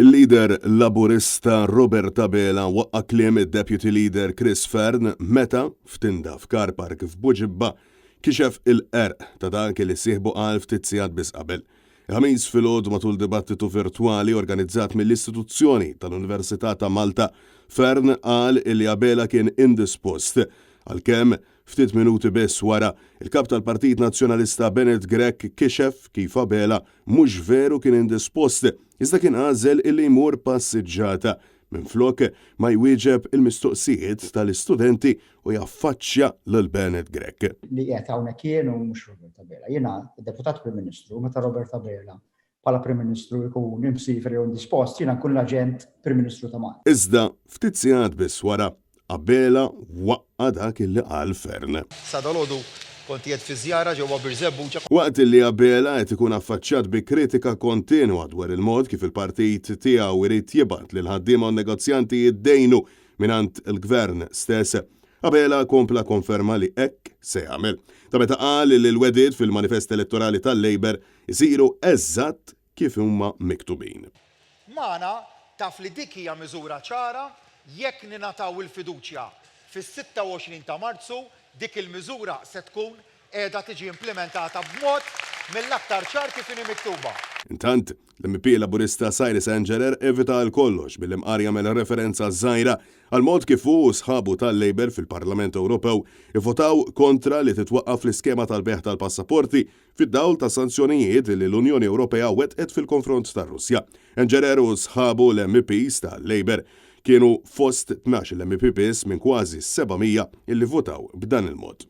Il-lider laburista Robert Tabela waqqa kliem id-deputy leader Chris Fern meta f'tinda f'Car Park f'Buġibba kixef il-qerq ta' dak li sieħbu qal ftit sigħat biss qabel. Ħamis filgħodu matul dibattitu virtwali organizzat mill-istituzzjoni tal-Università ta' Malta, Fern qal li Abela kien indispost għalkemm ftit minuti biss wara il-kap tal-Partit Nazzjonalista Bennett Gregg kixef kif Abela mhux veru kien indispost, iżda kien għażel illi jmur passiġġata minflok ma jwieġeb il-mistoqsijiet tal-istudenti u jaffaċċja lil Bennett Gregg. Li qiegħed hawnhekk jien u mhux Robert Abela. Jiena deputat Prim Ministru, meta Robert Abela bħala Prim Ministru jkun imsifer jew indispost, jiena nkun l-aġent Prim Ministru ta' Malta. Iżda ftit sigħat biss wara Abela waqqa dak illi qal Fern. Sa dalodu konti qed fi żjara ġewwa Birzebbuċa. Waqt illi Abela qed ikun affaċċjat bi kritika kontinwa dwar il-mod kif il-partit tiegħu irid jibgħat lil ħaddiema u negozjanti jiddejnu mingħand il-gvern stess, Abela kompla konferma li hekk se jagħmel. Ta' meta qal li l-wedid fil-manifest elettorali tal-Labor isiru eżatt kif huma miktubin. Magħna taf li dik hija miżura ċara jekk ningħataw il-fiduċja fis-26 ta' Marzu, dik il-miżura se tkun qiegħda tiġi implementata b'mod mill-aktar ċar kif inhi miktuba. Intant, l-MP laburista Cyrus Angerer evita l-kollox bil-imqarja referenza żgħira għal mod kif hu sħabu tal-Labor fil-Parlament Ewropew ivotaw kontra li titwaqqaf l-iskema tal-beħ tal-passaporti fid-dawl ta' sanzjonijiet li l-Unjoni Ewropea wettqet fil-konfront tar-Russja. Angerer u sħabu l-MPs tal-Labor kienu fost 12 l-MP biss minn kważi 700 illi votaw b'dan il-mod.